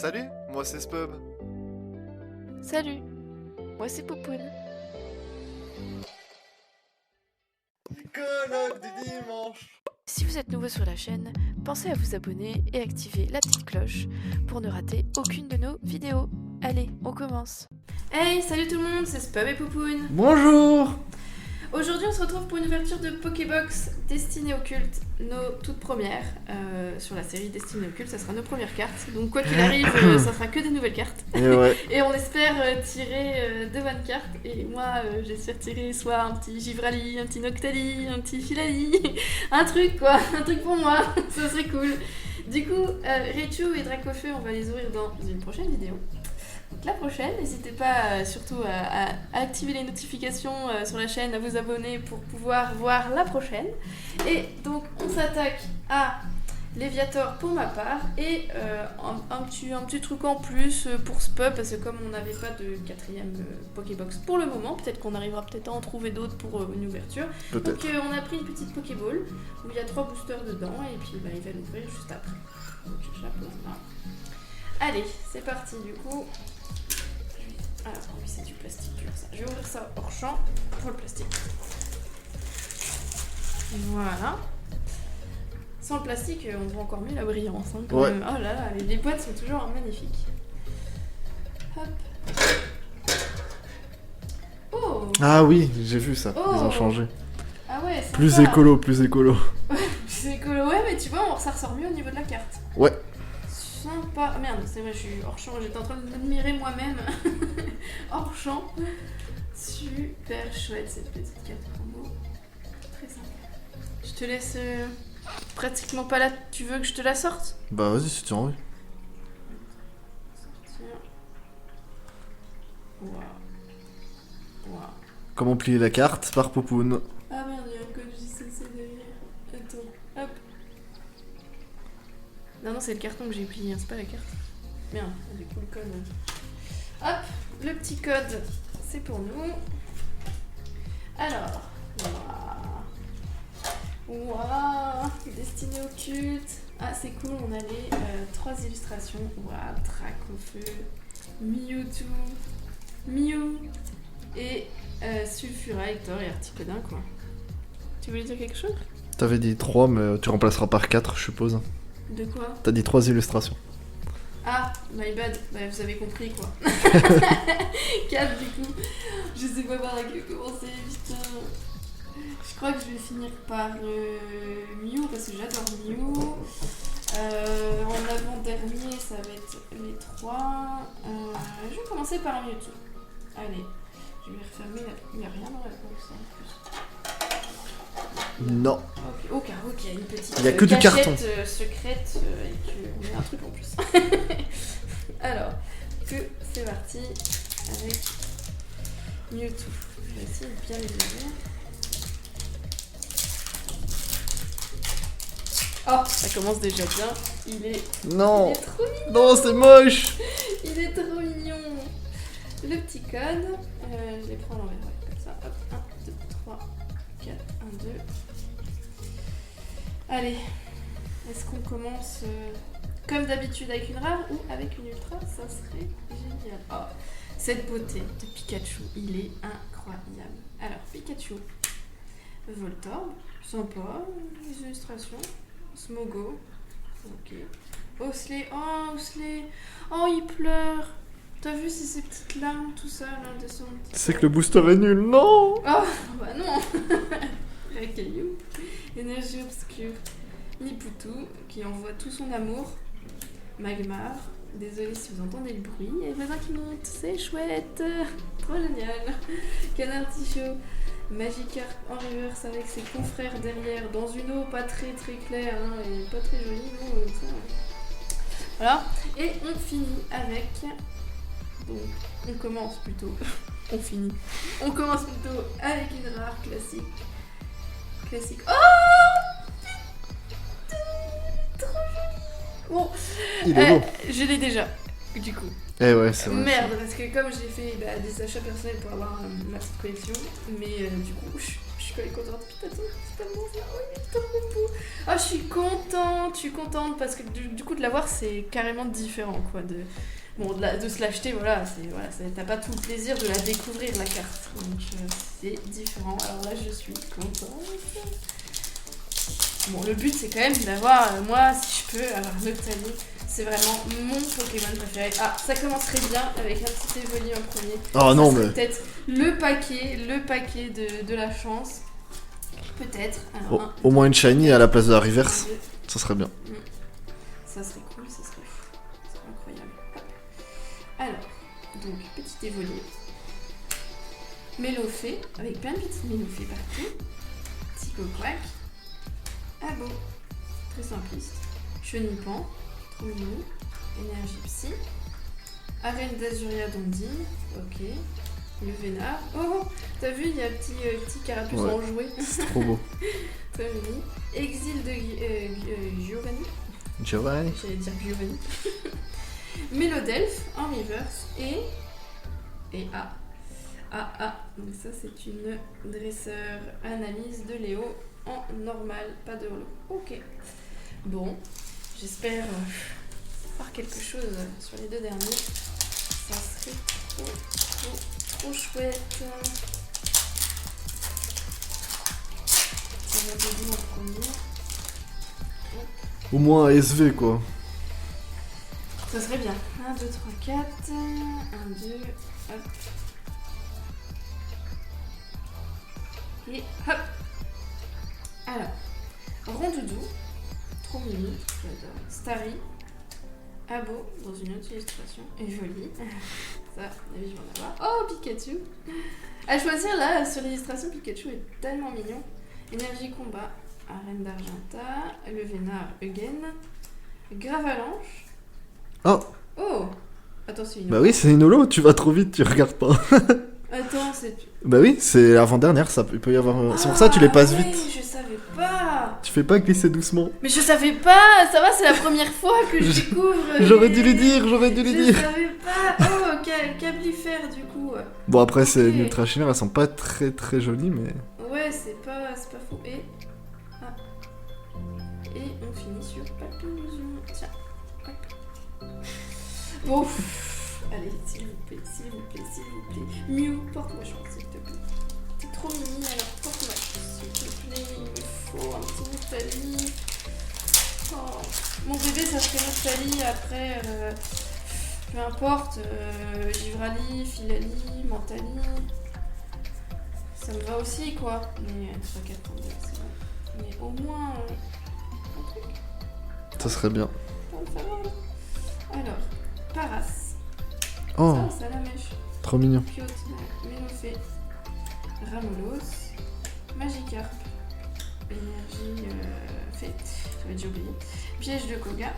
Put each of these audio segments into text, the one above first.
Salut, moi c'est Spub. Salut, moi c'est Popoun. Colloque du dimanche. Si vous êtes nouveau sur la chaîne, pensez à vous abonner et activer la petite cloche pour ne rater aucune de nos vidéos. Allez, on commence. Hey, salut tout le monde, c'est Spub et Popoun. Bonjour. Aujourd'hui, on se retrouve pour une ouverture de Pokébox Destinée au culte, nos toutes premières sur la série Destinée au culte. Ça sera nos premières cartes. Donc quoi qu'il arrive, ça sera que des nouvelles cartes. Et ouais. Et on espère tirer de bonnes cartes. Et moi, j'espère tirer soit un petit Givrali, un petit Noctali, un petit Filali, un truc quoi, un truc pour moi. Ça serait cool. Du coup, Raichu et Dracofeu, on va les ouvrir dans une prochaine vidéo. Donc la prochaine, n'hésitez pas surtout à activer les notifications sur la chaîne, à vous abonner pour pouvoir voir la prochaine. Et donc on s'attaque à Léviator pour ma part et un petit truc en plus pour Spub parce que comme on n'avait pas de quatrième Pokébox pour le moment, peut-être qu'on arrivera peut-être à en trouver d'autres pour une ouverture. Donc on a pris une petite Pokéball où il y a 3 boosters dedans et puis il va l'ouvrir juste après. Donc je la pose là. Allez, c'est parti du coup. Ah oui, c'est du plastique dur ça. Je vais ouvrir ça hors champ pour le plastique. Voilà. Sans le plastique, on voit encore mieux la brillance. Hein, ouais. Oh là là, les boîtes sont toujours magnifiques. Hop. Oh. Ah oui, j'ai vu ça. Oh. Ils ont changé. Ah ouais, sympa. Plus écolo, plus écolo. Plus écolo, ouais, mais tu vois, ça ressort mieux au niveau de la carte. Ouais. Sympa. Ah, merde, c'est vrai, je suis hors champ. J'étais en train de m'admirer moi-même. Hors champ. Super chouette cette petite carte combo. Très sympa. Je te laisse pratiquement pas là. Tu veux que je te la sorte? Bah vas-y si tu as envie. Sortir. Waouh. Waouh. Comment plier la carte par Popoun. Ah merde, il y a un code JCC derrière. Attends, hop. Non, c'est le carton que j'ai plié, hein, c'est pas la carte. Merde, du coup le code. Hop, le petit code, c'est pour nous. Alors, waouh, Destiné au culte. Ah, c'est cool, on a les 3 illustrations. Waouh, Dracofeu, Mewtwo, Mew et Sulfura, Hector et Articodin, quoi. Tu voulais dire quelque chose? T'avais dit 3, mais tu remplaceras par 4, je suppose. De quoi? T'as dit 3 illustrations. Ah, my bad, bah, vous avez compris quoi. 4 du coup. Je sais pas par laquelle commencer, putain. Je crois que je vais finir par Mew parce que j'adore Mew. En avant-dernier, ça va être les 3. Je vais commencer par Mewtwo. Allez, je vais refermer la. Il n'y a rien dans la box en plus. Non. Ok, une petite Il y a que du carton. Secrète et qu'on met un truc en plus. Alors, c'est parti avec Mewtwo. Je vais essayer de bien les ouvrir. Oh, ça commence déjà bien. Il est Non. trop mignon. Non, c'est moche. Il est trop mignon. Le petit code, je les prends à l'envers, ouais, comme ça. Hop, 1, 2, 3, 4, 1, 2. Allez, est-ce qu'on commence comme d'habitude avec une rare ou avec une ultra? Ça serait génial. Oh, cette beauté de Pikachu, il est incroyable. Alors, Pikachu, Voltorb, sympa, les illustrations, Smogo, ok. Osley, oh il pleure. T'as vu, c'est ces petites larmes, tout ça, là, descendre. C'est que le booster est nul, non. Oh, bah non. Caillou, énergie obscure, Niputu qui envoie tout son amour, Magmar, désolé si vous entendez le bruit, et le voisin qui monte, c'est chouette, trop génial, Canard-Tichaud, Magikarp en reverse avec ses confrères derrière, dans une eau pas très très claire, hein, et pas très jolie, non, ça. Voilà, et on finit avec, donc on commence plutôt, on commence plutôt avec une rare classique. Oh, trop joli. Bon, Il est beau. je l'ai déjà, du coup. Eh ouais, c'est vrai. Merde, parce que comme j'ai fait des achats personnels pour avoir ma petite collection, mais du coup, je suis pas contente. Pitatou, c'est tellement ça. Oui, il est tellement beau. Ah, je suis contente parce que du coup, de l'avoir, c'est carrément différent, quoi. Bon, de se l'acheter, voilà, t'as pas tout le plaisir de la découvrir, la carte. Donc, c'est différent. Alors là, je suis contente. Bon, le but, c'est quand même d'avoir, moi, si je peux, avoir Noctali. C'est vraiment mon Pokémon préféré. Ah, ça commencerait bien avec un petit Evoli en premier. Ah non, mais. Peut-être le paquet de la chance. Peut-être. Alors, Au moins une shiny à la place de la reverse, ça serait bien. Ça serait cool, ça serait fou. Ça serait incroyable. Hop. Alors, donc, petit Evoli. Mélophée, avec plein de petits Mélophées partout. Petit Coquac. Abo, très simpliste. Chenipan. Mignon, énergie psy, arène d'Azuria d'Ondine, ok, le Vénard, oh, t'as vu, il y a un petit carapuce Ouais. enjoué, C'est trop beau. très joli, exil de Giovanni, Giovanni. j'allais dire Giovanni, Mélodelphe en reverse, et donc ça c'est une dresseur analyse de Léo en normal, pas de holo, ok, bon. J'espère voir quelque chose sur les deux derniers. Ça serait trop chouette. Ça va donner en premier. Au moins un SV quoi. Ça serait bien. 1, 2, 3, 4. 1, 2, hop. Et hop. Alors, Rondoudou. Trop mimi, j'adore. Starry, Abo, dans une autre illustration, et joli. Ça, à mon avis, je vais en avoir. Oh, Pikachu. À choisir, là, sur l'illustration, Pikachu est tellement mignon. Énergie combat, Arène d'Argenta, le Vénard, Eugen, Gravalanche. Oh. Oh. Attends, c'est une... Bah oui, c'est une holo, tu vas trop vite, tu regardes pas. Attends, c'est... Bah oui, c'est l'avant-dernière, ça il peut y avoir. C'est pour ça que tu les passes ouais, vite. je savais pas. Tu fais pas glisser doucement. Mais je savais pas. Ça va, c'est la première fois que je découvre. J'aurais dû lui dire. Je savais pas. Oh, Cablifère du coup. Bon après c'est Ok. une ultra chimère, elles sont pas très très jolies mais. Ouais, c'est pas faux. Et on finit sur Papillusion. Tiens. Hop. Bon. Allez, s'il vous plaît. Mew, porte-moi chance, s'il te plaît. T'es trop mimi, alors porte-moi chance, s'il te plaît. Il me faut un petit Noctali. Oh. Mon bébé, ça serait Noctali. Après, peu importe. Givrali, Filali, Mentali. Ça me va aussi, quoi. Mais 3, 4, 32, c'est bon. Mais au moins, un truc. Ça serait bien. Pas le savoir, là. Alors, Paras. Oh, Ça a la mèche. trop mignon. Piotr, Ménophée, Ramolos, Magikarp, Énergie Fée, j'avais déjà oublié, Piège de Koga,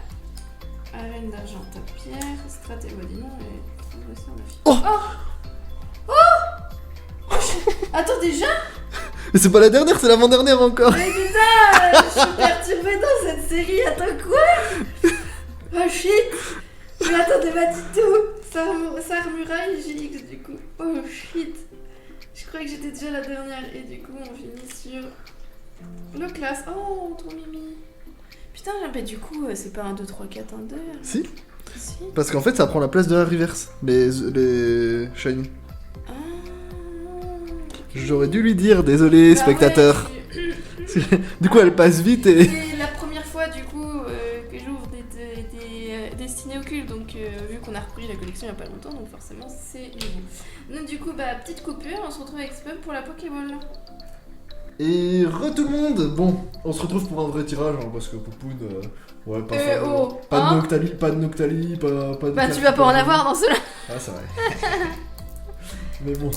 Arène d'Argent, Pierre, Stratémodinon et Traverseur de Fille. Oh. Attends, déjà? Mais c'est pas la dernière, c'est l'avant-dernière encore. Mais putain, je suis perturbée dans cette série, attends quoi? Oh shit! Je m'attendais pas du tout! Sarmuraille GX du coup. Oh shit! Je croyais que j'étais déjà la dernière et du coup on finit sur le classe. Oh, trop mimi! Putain, mais du coup c'est pas un 2, 3, 4, 1, 2. Si, Si. parce qu'en fait ça prend la place de la reverse, les shiny. Ah. J'aurais dû lui dire, désolé Bah spectateur. ouais, Du coup elle passe vite et. c'est la première fois du coup que j'ouvre des destinés occultes, donc vu qu'on a repris la collection il y a pas longtemps, donc forcément c'est nouveau. Donc du coup, bah petite coupure, on se retrouve avec Spub pour la Pokéball. Et tout le monde. Bon, on se retrouve pour un vrai tirage hein, parce que Poupoune, ouais pas oh, pas hein de Noctali, pas de. Bah tu vas pas en avoir dans ceux-là. Ah c'est vrai. Mais bon.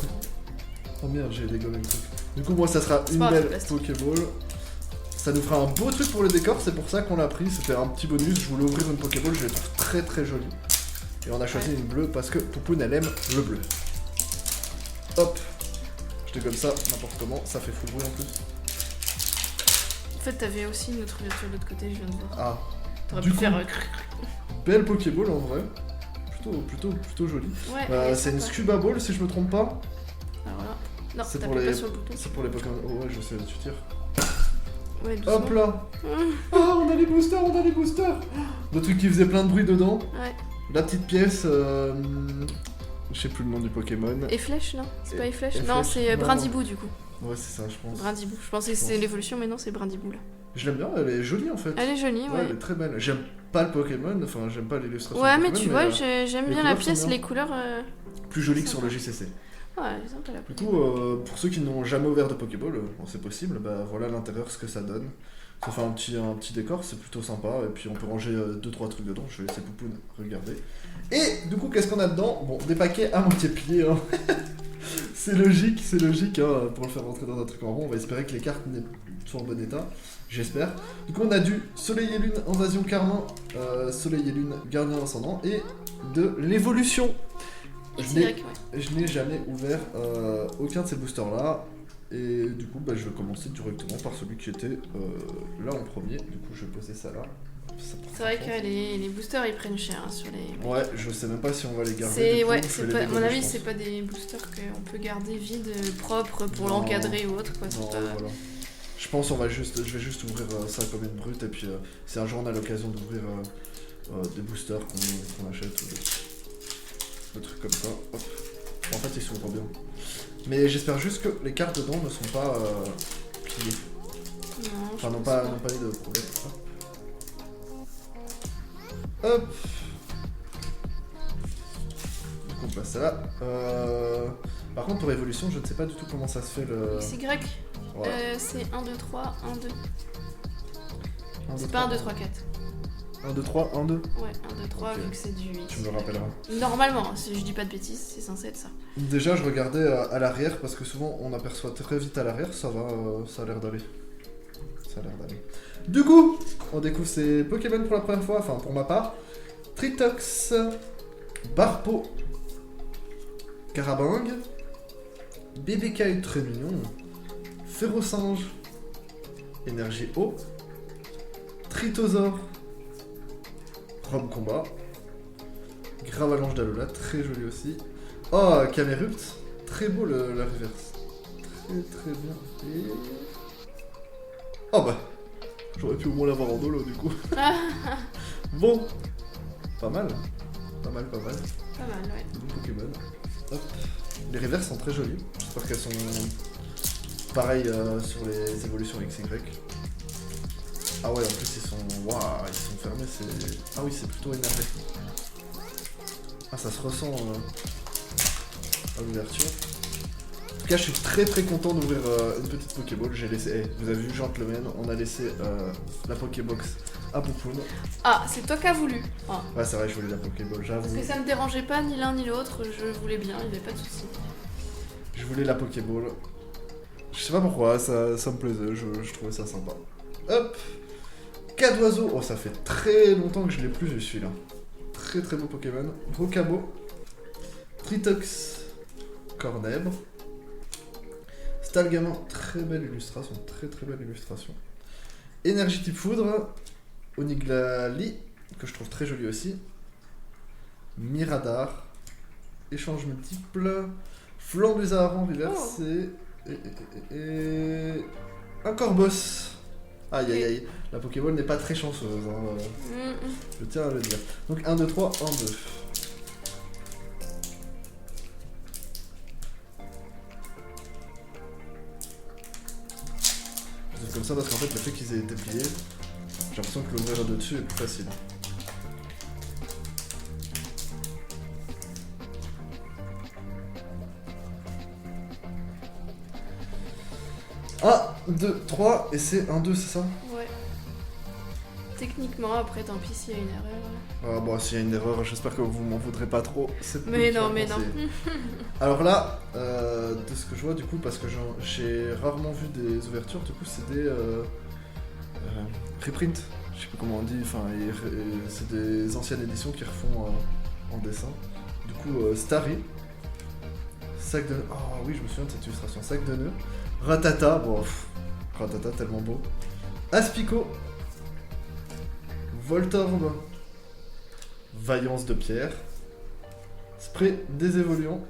Oh merde, j'ai dégommé le truc. Du coup moi ça sera C'est une pas grave, belle plastique. Pokéball. Ça nous fera un beau truc pour le décor, c'est pour ça qu'on l'a pris, c'était un petit bonus, je voulais ouvrir une Pokéball, je la trouve très très jolie. Et on a choisi une bleue parce que Poupoune elle aime le bleu. Hop. Je comme ça, n'importe comment, ça fait full bruit en plus. En fait, t'avais aussi une autre ouverture de l'autre côté, je viens de voir. Ah, T'aurais du pu coup, faire. belle Pokéball en vrai. Plutôt jolie. Ouais, elle est C'est une sympa. Scuba Ball si je me trompe pas. Alors voilà. Non, C'est t'appuies pour les- pas sur le bouton. C'est pour les Pokémon. Oh ouais, je sais, tu tires. Ouais, doucement. Hop là. Mmh. Ah, on a les boosters, on a les boosters. Le truc qui faisait plein de bruit dedans. Ouais. La petite pièce. Je sais plus le nom du Pokémon. Et flèche, non? C'est pas Efflèche? Et Non, flèche, c'est non. Brindibou du coup. Ouais, c'est ça, je pense. Brindibou. Je pensais que c'était l'évolution, mais non, c'est Brindibou là. Je l'aime bien, elle est jolie en fait. Elle est jolie, Ouais, ouais. elle est très belle. J'aime pas le Pokémon, enfin, j'aime pas l'illustration. Ouais, du mais Pokémon, tu vois, euh, j'aime les bien la couleurs sont pièce, bien. les couleurs. plus jolie que sur sympa. le JCC. Ouais, elles sont pas là. Du coup, pour ceux qui n'ont jamais ouvert de Pokéball, bon, c'est possible, bah voilà l'intérieur, ce que ça donne. Ça fait un petit décor, c'est plutôt sympa, et puis on peut ranger 2-3 trucs dedans, je vais laisser Poupoune regarder. Et du coup, qu'est-ce qu'on a dedans? Bon, des paquets à moitié pliés, hein. C'est logique, hein, pour le faire rentrer dans un truc en rond, on va espérer que les cartes soient en bon état, j'espère. Du coup, on a du Soleil et Lune, Invasion Carmin, Soleil et Lune, Gardien Ascendant, et de l'évolution. XY, ouais. Je n'ai jamais ouvert aucun de ces boosters là, et du coup bah, je vais commencer directement par celui qui était là en premier. Du coup je vais poser ça là. C'est vrai que les boosters ils prennent cher hein, sur les. Ouais, je sais même pas si on va les garder. C'est du coup, ouais, je c'est vais les pas. À mon décoller, avis, je c'est pense. pas des boosters qu'on peut garder vides, propres pour Non. l'encadrer ou autre quoi. C'est Non, pas. voilà. Je pense je vais juste ouvrir ça comme une brute, et puis si un jour on a l'occasion d'ouvrir des boosters qu'on achète ou des trucs comme ça, hop. En fait ils s'ouvrent bien. Mais j'espère juste que les cartes dedans ne sont pas pliées. Non, je Enfin, n'ont pense pas eu de problème. Hop. Donc on passe ça là. Par contre, pour évolution, je ne sais pas du tout comment ça se fait le. XY, Ouais. c'est 1, 2, 3, 1, 2. 1, 2, C'est pas 1, 2, 3, 4. 1, 2, 3, 1, 2. Ouais, 1, 2, 3, Ok. vu que c'est du 8. Tu me le rappelleras. Normalement, si je dis pas de bêtises, c'est censé être ça. Déjà, je regardais à l'arrière parce que souvent on aperçoit très vite à l'arrière. Ça va, ça a l'air d'aller. Ça a l'air d'aller. Du coup, on découvre ces Pokémon pour la première fois, enfin pour ma part. Tritox, Barpo, Carabang, BBK très mignon, Ferrosinge, Énergie Eau, Tritosaure, Rome Combat, Gravalanche d'Alola, très joli aussi. Oh, Camerupt, très beau la reverse. Très bien. Et... Oh bah, j'aurais pu au moins l'avoir en holo du coup. Bon, pas mal. Pas mal. Pas mal, ouais. Bon Pokémon. Hop. Les reverses sont très jolies. J'espère qu'elles sont pareilles sur les évolutions XY. Ah ouais, en plus ils sont... Waouh, ils sont fermés, c'est... Ah oui, c'est plutôt énervé. Ah, ça se ressent à l'ouverture. En tout cas, je suis très content d'ouvrir une petite Pokéball. J'ai laissé... vous avez vu, Gentleman, on a laissé la Pokébox à Poupoune. Ah, c'est toi qui as voulu. Ah. Ouais, c'est vrai, je voulais la Pokéball, Parce j'avoue. que ça me dérangeait pas ni l'un ni l'autre, je voulais bien, il n'y avait pas de soucis. Je voulais la Pokéball. Je sais pas pourquoi, ça me plaisait, je trouvais ça sympa. Hop, Cas d'oiseau. Oh, ça fait très longtemps que je l'ai plus vu celui-là. Très beau Pokémon. Rocabo, Tritox, Cornèbre, Stalgamin, très belle illustration, très belle illustration. Énergie type foudre, Oniglali, que je trouve très joli aussi. Miradar, échange multiple, Flambuzaar en reversé, et un Corboss. Aïe, la Pokéball n'est pas très chanceuse, hein, je tiens à le dire. Donc 1, 2, 3, 1, 2. C'est comme ça parce qu'en fait le fait qu'ils aient été pliés, j'ai l'impression que l'ouvrir de dessus est plus facile. Un, 2, 3, et c'est 1, 2, c'est ça? Ouais. Techniquement, après, tant pis s'il y a une erreur. Ah bon, s'il y a une erreur, j'espère que vous m'en voudrez pas trop. Mais non. Alors là, de ce que je vois du coup, parce que j'ai rarement vu des ouvertures, du coup c'est des reprints, je sais pas comment on dit, enfin c'est des anciennes éditions qui refont en dessin. Du coup, Starry, sac de... Oh oui, je me souviens de cette illustration, sac de nœuds. Ratata, bon, Ratata tellement beau. Aspico, Voltorb, Vaillance de pierre, Spray des évoluants,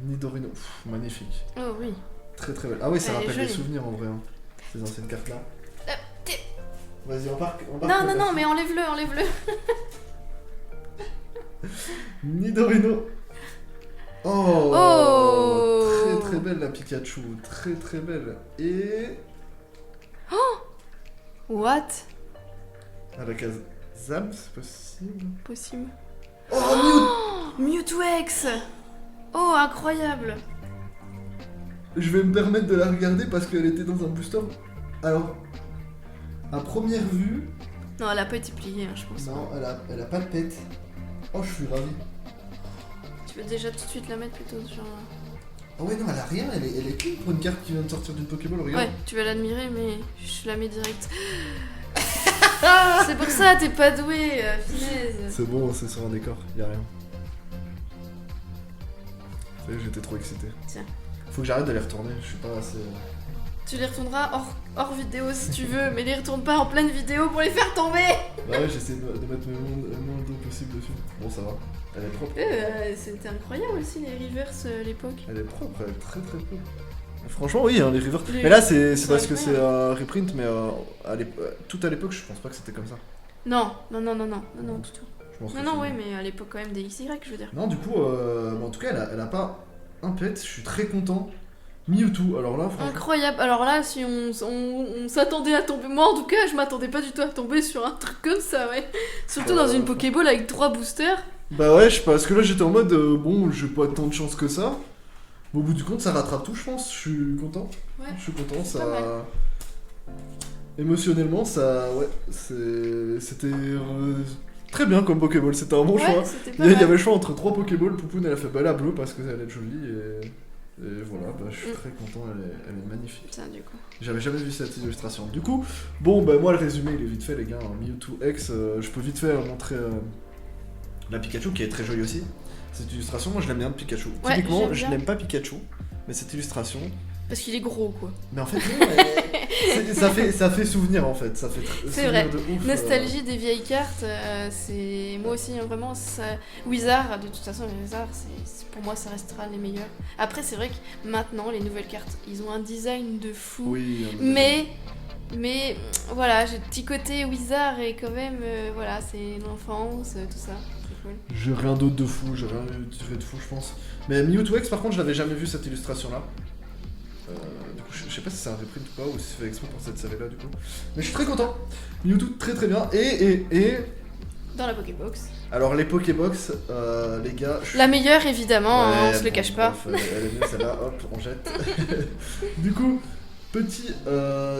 Nidorino, magnifique. Oh oui. Très très belle. Ah oui, ça Elle est rappelle des jolie. souvenirs en vrai, hein, ces anciennes cartes là. t'es- Vas-y, embarque. Non, mais enlève-le. Nidorino. Oh, Oh. très très belle la Pikachu, très très belle. Et What? à la case Zam, c'est possible. Possible. Oh, Mewtwo X. Oh, incroyable. Je vais me permettre de la regarder parce qu'elle était dans un booster. Alors, à première vue, Non, elle a pas été pliée, hein, je pense. non, elle a pas de tête. Oh, je suis ravi. Tu veux déjà tout de suite la mettre plutôt genre... Ah ouais, non, elle a rien, elle est clean pour une carte qui vient de sortir d'une Pokéball, regarde. Ouais, tu vas l'admirer, mais je la mets direct. C'est pour ça, t'es pas doué, finesse. C'est bon, c'est sur un décor, y'a rien. Ça y est, j'étais trop excité. Tiens. Faut que j'arrête de les retourner, je suis pas assez... Tu les retourneras hors vidéo si tu veux, mais les retourne pas en pleine vidéo pour les faire tomber. Bah ouais, j'essaie de mettre le moins d'eau possible dessus. Bon, ça va. Elle est propre. C'était incroyable aussi les reverse à l'époque. Elle est propre, elle est très très propre. Franchement, oui, hein, les rivers. Les- Mais là, c'est c'est parce que incroyable. c'est un reprint, mais tout à l'époque, je pense pas que c'était comme ça. Non, du tout. Je pense que Non, c'est- ouais, mais à l'époque quand même des XY, je veux dire. Non, du coup, en tout cas, elle a pas un pet, je suis très content. Mewtwo, alors là, franchement. Incroyable. Alors là, si on s'attendait à tomber... Moi, en tout cas, je m'attendais pas du tout à tomber sur un truc comme ça, ouais. Surtout dans une Pokéball avec 3 boosters. Bah ouais, parce que là, j'étais en mode, bon, j'ai pas tant de chance que ça. Mais au bout du compte, ça rattrape tout, je pense. Je suis content. Ouais. Je suis content, C'est ça. pas mal. Émotionnellement, ça. Ouais, c'était. Très bien comme Pokéball, c'était un bon choix. Ouais, c'était pas Il y mal. avait le choix entre 3 Pokéballs, Poupoune elle a fait bah, la bleue parce qu'elle est jolie et voilà, bah, je suis très content, elle est magnifique. Putain, du coup. J'avais jamais vu cette illustration. Du coup, bon bah moi le résumé il est vite fait les gars, hein. Mewtwo X, je peux vite fait montrer la Pikachu qui est très jolie aussi. Cette illustration, moi je l'aime bien de Pikachu. Ouais, Typiquement, j'aime je bien. n'aime pas Pikachu, mais cette illustration, Parce qu'il est gros, quoi. mais en fait non, ça fait souvenir en fait, ça fait C'est souvenir vrai. de ouf. Nostalgie des vieilles cartes, c'est... Moi aussi, hein, vraiment, ça... Wizard, de toute façon, les Wizards, pour moi, ça restera les meilleurs. Après, c'est vrai que maintenant, les nouvelles cartes, ils ont un design de fou. Oui, Mais voilà, j'ai le petit côté Wizard et quand même, voilà, c'est l'enfance, tout ça. C'est cool. j'ai rien d'autre de fou, j'ai rien tiré de fou je pense. Mais Mewtwo X par contre je l'avais jamais vu cette illustration là. Du coup je sais pas si c'est un reprint ou pas ou si c'est fait exprès pour cette série là du coup. Mais je suis très content. Mewtwo très très bien. Et Dans la Pokébox. alors les Pokébox les gars. La meilleure, évidemment, hein, on se le bon, cache pas. bref, elle est mieux celle-là, hop on jette. Du coup petit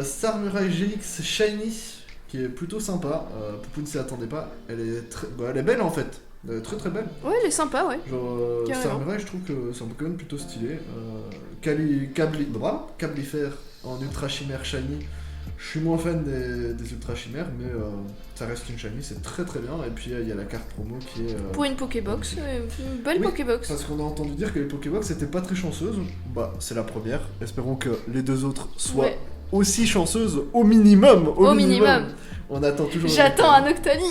Samurai GX Shiny qui est plutôt sympa. Poupoune s'y attendait pas. Elle est belle en fait. Elle est très très belle. Ouais, elle est sympa, ouais. Genre, Carrément. Samurai, je trouve que c'est un Pokémon plutôt stylé. Cablifère en Ultra Chimère Shiny. Je suis moins fan des Ultra Chimères, mais ça reste une Shiny, c'est très très bien. Et puis il y a la carte promo qui est. Pour une Pokébox, une belle Oui. Pokébox. Parce qu'on a entendu dire que les Pokébox étaient pas très chanceuses. Bah, c'est la première. Espérons que les deux autres soient Ouais. aussi chanceuses au minimum. Au minimum. On attend toujours. J'attends un Octali.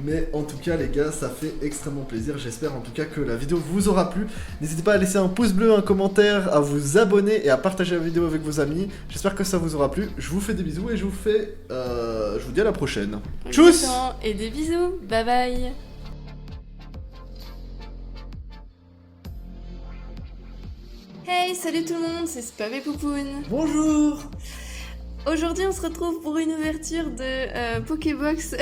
Mais en tout cas les gars, ça fait extrêmement plaisir. J'espère en tout cas que la vidéo vous aura plu. N'hésitez pas à laisser un pouce bleu, un commentaire, à vous abonner et à partager la vidéo avec vos amis. J'espère que ça vous aura plu. Je vous fais des bisous et je vous dis à la prochaine. Tchuss. Exactement. Et des bisous. Bye bye. Hey, salut tout le monde, c'est Spav et Poupoune. Bonjour. Aujourd'hui, on se retrouve pour une ouverture de Pokébox.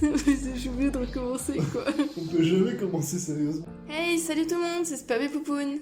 J'ai oublié de recommencer quoi. On peut jamais commencer sérieusement. Hey, salut tout le monde, c'est Spav et Poupoune.